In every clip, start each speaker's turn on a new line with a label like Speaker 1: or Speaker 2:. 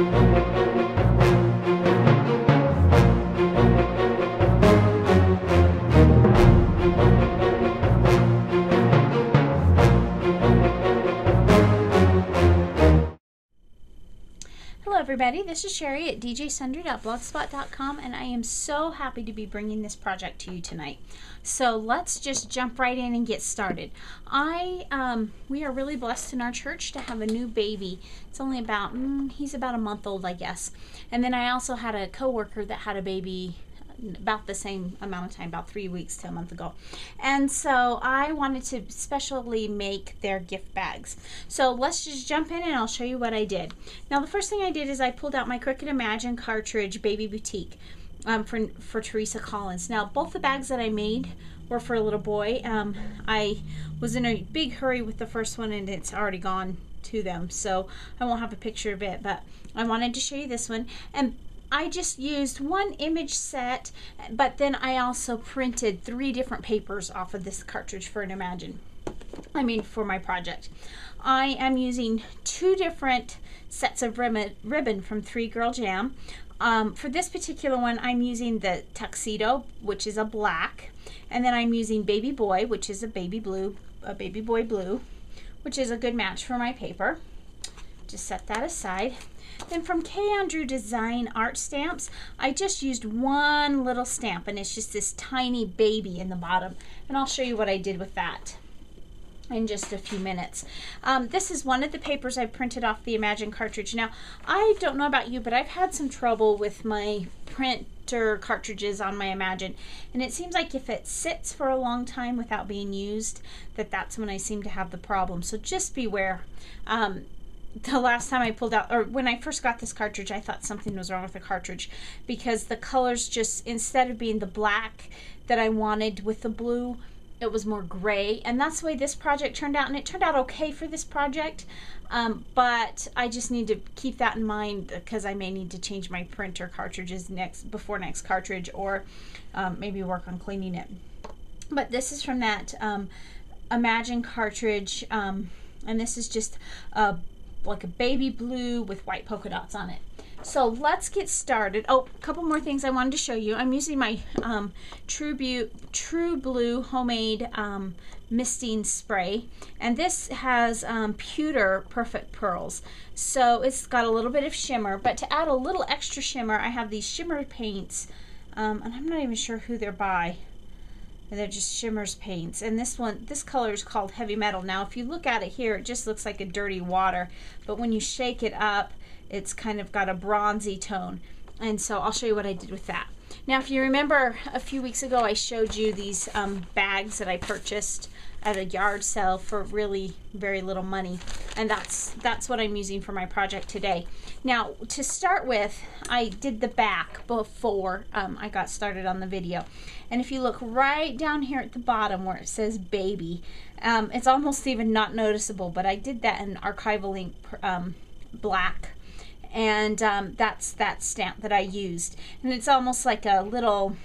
Speaker 1: Hello everybody, this is Sherry at djsundry.blogspot.com, and I am so happy to be bringing this project to you tonight. So let's just jump right in and get started. We are really blessed in our church to have a new baby. It's only about, he's about a month old, I guess. And then I also had a coworker that had a baby about the same amount of time, about 3 weeks to a month ago. And so I wanted to specially make their gift bags. So let's just jump in and I'll show you what I did. Now the first thing I did is I pulled out my Cricut Imagine cartridge Baby Boutique for Teresa Collins. Now both the bags that I made were for a little boy. I was in a big hurry with the first one and it's already gone to them, so I won't have a picture of it, but I wanted to show you this one. And I just used one image set, but then I also printed 3 different papers off of this cartridge for for my project. I am using 2 different sets of ribbon from 3 Girl Jam. For this particular one, I'm using the Tuxedo, which is a black, and then I'm using Baby Boy, which is a baby boy blue, which is a good match for my paper. Just set that aside. Then from K. Andrew Design Art Stamps, I just used one little stamp, and it's just this tiny baby in the bottom. And I'll show you what I did with that in just a few minutes. This is one of the papers I printed off the Imagine cartridge. Now, I don't know about you, but I've had some trouble with my printer cartridges on my Imagine, and it seems like if it sits for a long time without being used, that's when I seem to have the problem. So just beware. The last time I pulled out, or when I first got this cartridge, I thought something was wrong with the cartridge because the colors just, instead of being the black that I wanted with the blue, it was more gray. And that's the way this project turned out, and it turned out okay for this project, but I just need to keep that in mind because I may need to change my printer cartridges before next cartridge, or maybe work on cleaning it. But this is from that Imagine cartridge, and this is just like a baby blue with white polka dots on it. So let's get started. Oh, a couple more things I wanted to show you. I'm using my True Blue homemade misting spray, and this has Pewter Perfect Pearls. So it's got a little bit of shimmer, but to add a little extra shimmer, I have these shimmer paints, and I'm not even sure who they're by. They're just Shimmers paints, and this color is called Heavy Metal. Now if you look at it here, it just looks like a dirty water, but when you shake it up, it's kind of got a bronzy tone. And so I'll show you what I did with that. Now if you remember, a few weeks ago I showed you these bags that I purchased at a yard sale for really very little money, and that's what I'm using for my project today. Now to start with, I did the back before I got started on the video, and if you look right down here at the bottom where it says baby, it's almost even not noticeable, but I did that in archival ink black, and that's that stamp that I used, and it's almost like a little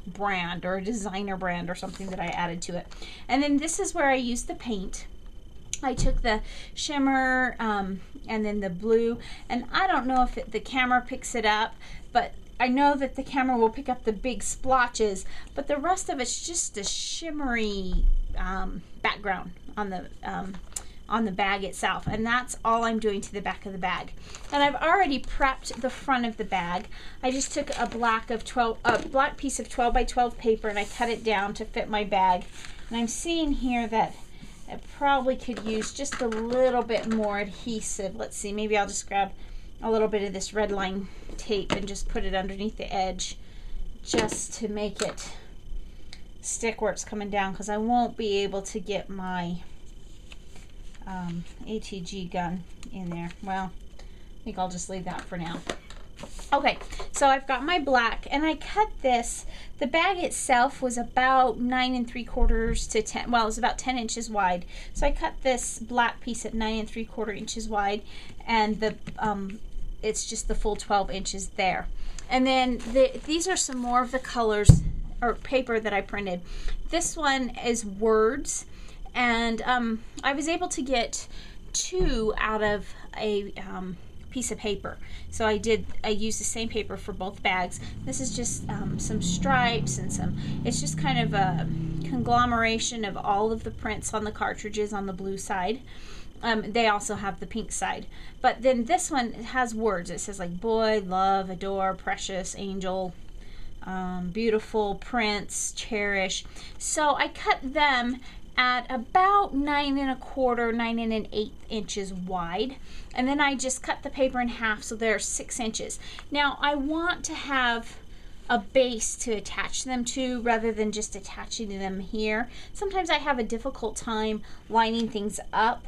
Speaker 1: brand or a designer brand or something that I added to it. And then this is where I used the paint. I took the shimmer and then the blue, and I don't know if the camera picks it up, but I know that the camera will pick up the big splotches, but the rest of it's just a shimmery background on the bag itself, and that's all I'm doing to the back of the bag. And I've already prepped the front of the bag. I just took a black piece of 12 by 12 paper, and I cut it down to fit my bag. And I'm seeing here that I probably could use just a little bit more adhesive. Let's see, maybe I'll just grab a little bit of this red line tape and just put it underneath the edge just to make it stick where it's coming down, because I won't be able to get my ATG gun in there. Well, I think I'll just leave that for now. Okay, so I've got my black, and I cut this. The bag itself was about 9 3/4 to 10. Well, it was about 10 inches wide. So I cut this black piece at 9 3/4 inches wide, and it's just the full 12 inches there. And then these are some more of the colors or paper that I printed. This one is words. And I was able to get 2 out of a piece of paper. So I used the same paper for both bags. This is just some stripes and it's just kind of a conglomeration of all of the prints on the cartridges on the blue side. They also have the pink side. But then this one has words. It says like boy, love, adore, precious, angel, beautiful, prince, cherish. So I cut them at about 9 1/4, 9 1/8 inches wide. And then I just cut the paper in half so they're 6 inches. Now I want to have a base to attach them to rather than just attaching them here. Sometimes I have a difficult time lining things up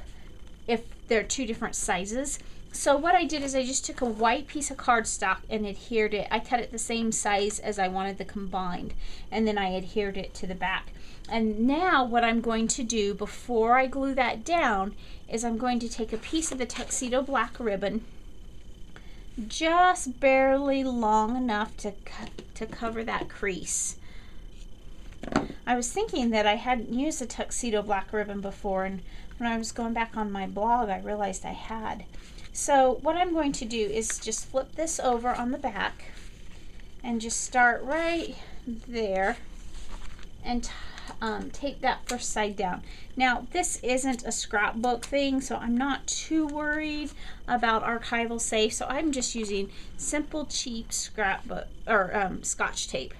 Speaker 1: if they're two different sizes. So what I did is I just took a white piece of cardstock and adhered it. I cut it the same size as I wanted the combined, and then I adhered it to the back. And now what I'm going to do before I glue that down is I'm going to take a piece of the tuxedo black ribbon, just barely long enough to cover that crease. I was thinking that I hadn't used a tuxedo black ribbon before, and when I was going back on my blog I realized I had. So what I'm going to do is just flip this over on the back and just start right there and tape that first side down. Now this isn't a scrapbook thing, so I'm not too worried about archival safe, so I'm just using simple cheap scrapbook or Scotch tape.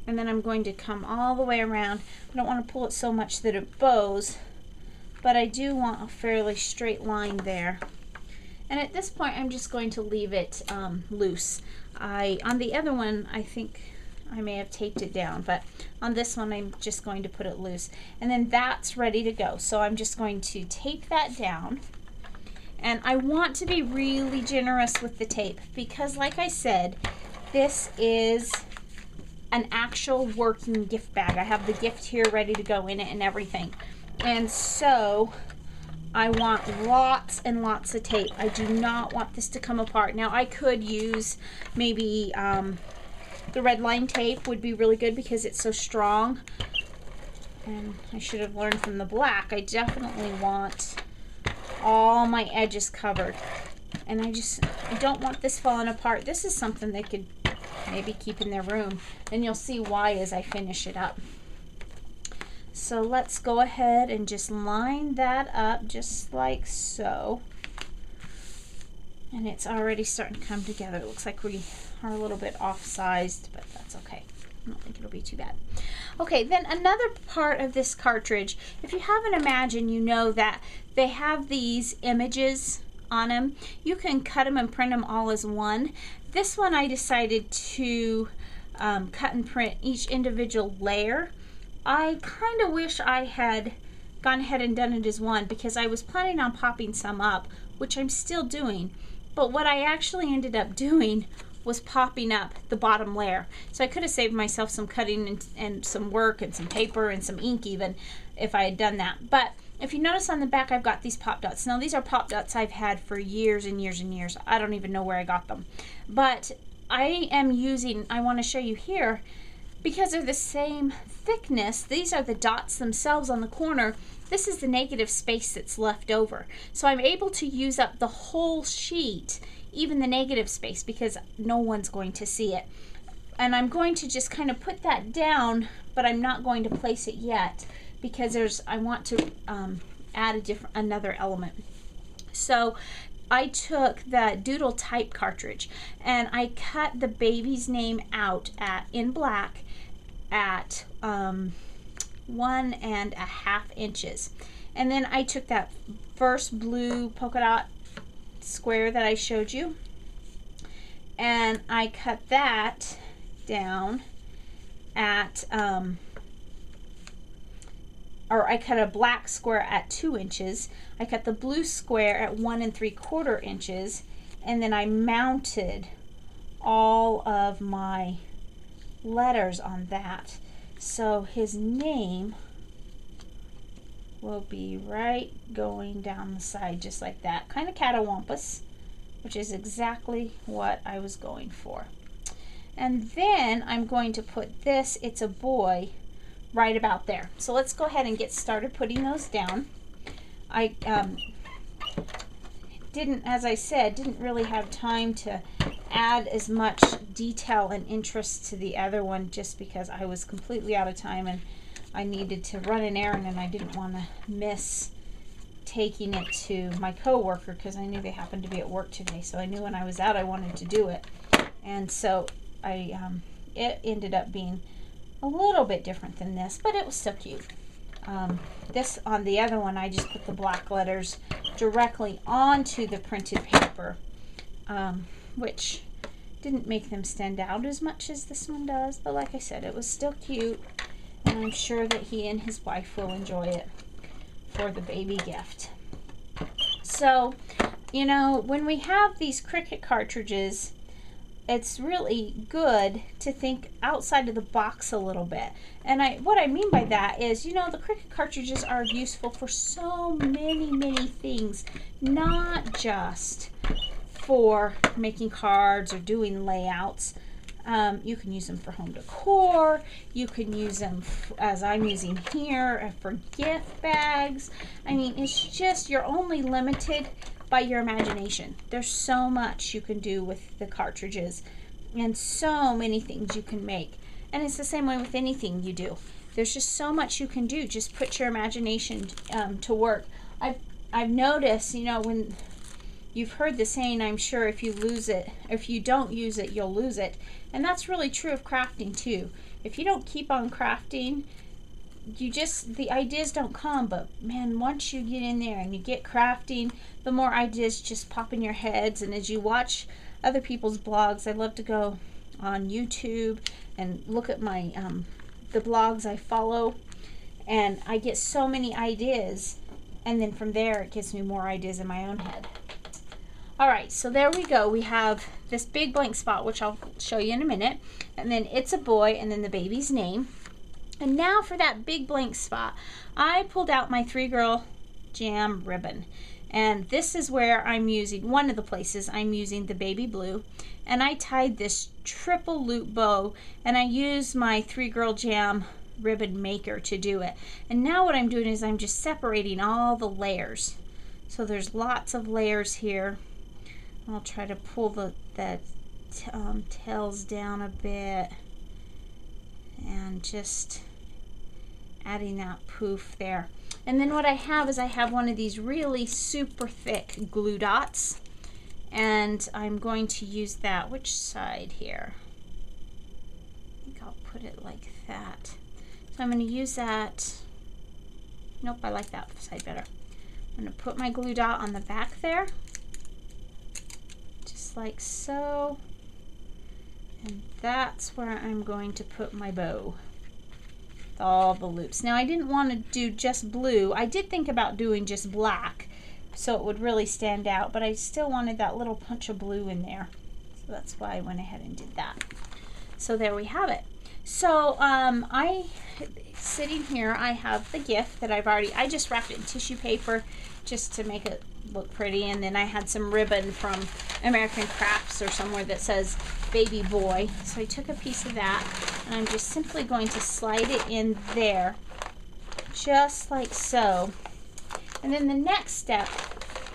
Speaker 1: And then I'm going to come all the way around. I don't want to pull it so much that it bows, but I do want a fairly straight line there. And at this point I'm just going to leave it loose. On the other one I think I may have taped it down, but on this one I'm just going to put it loose. And then that's ready to go. So I'm just going to tape that down. And I want to be really generous with the tape because, like I said, this is an actual working gift bag. I have the gift here ready to go in it and everything. And so I want lots and lots of tape. I do not want this to come apart. Now I could use maybe the red line tape would be really good because it's so strong. And I should have learned from the black. I definitely want all my edges covered. And I don't want this falling apart. This is something they could maybe keep in their room. And you'll see why as I finish it up. So let's go ahead and just line that up just like so. And it's already starting to come together. It looks like we are a little bit off-sized, but that's okay. I don't think it'll be too bad. Okay, then another part of this cartridge, if you have an Imagine, you know that they have these images on them. You can cut them and print them all as one. This one I decided to cut and print each individual layer. I kind of wish I had gone ahead and done it as one because I was planning on popping some up, which I'm still doing. But what I actually ended up doing was popping up the bottom layer. So I could have saved myself some cutting and some work and some paper and some ink even if I had done that. But if you notice on the back I've got these pop dots. Now these are pop dots I've had for years and years and years. I don't even know where I got them. But I want to show you here, because they're the same thickness, these are the dots themselves on the corner. This is the negative space that's left over. So I'm able to use up the whole sheet, even the negative space, because no one's going to see it. And I'm going to just kind of put that down, but I'm not going to place it yet because I want to add another element. So I took the Doodle Type cartridge and I cut the baby's name out in black at 1 1/2 inches. And then I took that first blue polka dot square that I showed you and I cut that down at I cut a black square at 2 inches. I cut the blue square at 1 3/4 inches, and then I mounted all of my letters on that. So his name will be right going down the side just like that. Kind of catawampus, which is exactly what I was going for. And then I'm going to put this, it's a boy, right about there. So let's go ahead and get started putting those down. didn't, as I said, didn't really have time to add as much detail and interest to the other one just because I was completely out of time and I needed to run an errand and I didn't want to miss taking it to my coworker because I knew they happened to be at work today. So I knew when I was out I wanted to do it. And so it ended up being a little bit different than this, but it was still cute. This, on the other one, I just put the black letters directly onto the printed paper, which didn't make them stand out as much as this one does, but like I said, it was still cute, and I'm sure that he and his wife will enjoy it for the baby gift. So, you know, when we have these Cricut cartridges, it's really good to think outside of the box a little bit. And what I mean by that is, you know, the Cricut cartridges are useful for so many things, not just for making cards or doing layouts. You can use them for home decor. You can use them, as I'm using here, for gift bags. I mean, it's just, you're only limited by your imagination. There's so much you can do with the cartridges and so many things you can make. And it's the same way with anything you do. There's just so much you can do. Just put your imagination to work. I've noticed, you know, when you've heard the saying, I'm sure, if you lose it, if you don't use it, you'll lose it. And that's really true of crafting too. If you don't keep on crafting, the ideas don't come, but man, once you get in there and you get crafting, the more ideas just pop in your heads. And as you watch other people's blogs, I love to go on YouTube and look at my the blogs I follow, and I get so many ideas, and then from there it gives me more ideas in my own head. Alright, so there we go. We have this big blank spot, which I'll show you in a minute, and then it's a boy, and then the baby's name. And now for that big blank spot, I pulled out my 3Girl Jam ribbon. And this is where I'm using, one of the places I'm using the baby blue. And I tied this triple loop bow, and I used my 3Girl Jam ribbon maker to do it. And now what I'm doing is I'm just separating all the layers. So there's lots of layers here. I'll try to pull the tails down a bit. And just adding that poof there. And then what I have is I have one of these really super thick glue dots, and I'm going to use that. Which side here? I think I'll put it like that. So I'm going to use that. Nope, I like that side better. I'm going to put my glue dot on the back there, just like so. And that's where I'm going to put my bow. All the loops. Now I didn't want to do just blue. I did think about doing just black so it would really stand out, but I still wanted that little punch of blue in there. So that's why I went ahead and did that. So there we have it. So sitting here, I have the gift that I just wrapped it in tissue paper just to make it look pretty, and then I had some ribbon from American Crafts or somewhere that says baby boy. So I took a piece of that, and I'm just simply going to slide it in there, just like so. And then the next step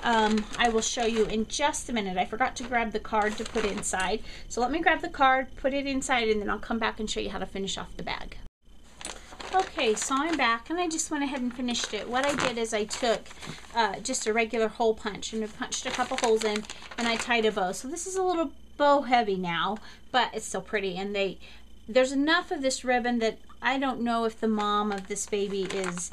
Speaker 1: I will show you in just a minute. I forgot to grab the card to put inside. So let me grab the card, put it inside, and then I'll come back and show you how to finish off the bag. Okay, so I'm back, and I just went ahead and finished it. What I did is I took just a regular hole punch and I punched a couple holes in, and I tied a bow. So this is a little bow heavy now, but it's still pretty. And there's enough of this ribbon that I don't know if the mom of this baby is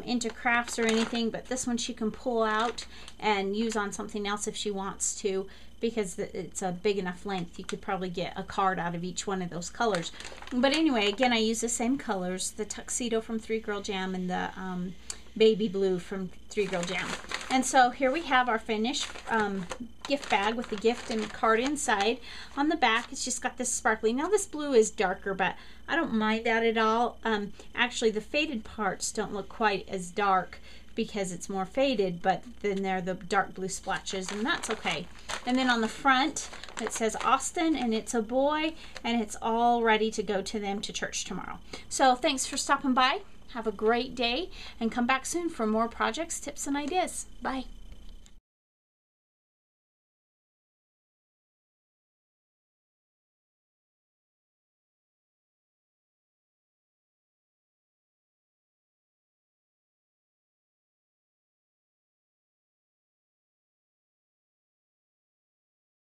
Speaker 1: into crafts or anything, but this one she can pull out and use on something else if she wants to, because it's a big enough length. You could probably get a card out of each one of those colors. But anyway, again, I use the same colors, the tuxedo from 3Girl Jam and the baby blue from 3Girl Jam. And so here we have our finished gift bag with the gift and card inside. On the back, it's just got this sparkly. Now this blue is darker, but I don't mind that at all. Actually, the faded parts don't look quite as dark because it's more faded, but then they're the dark blue splotches, and that's okay. And then on the front, it says Austin, and it's a boy, and it's all ready to go to them to church tomorrow. So thanks for stopping by. Have a great day, and come back soon for more projects, tips, and ideas. Bye.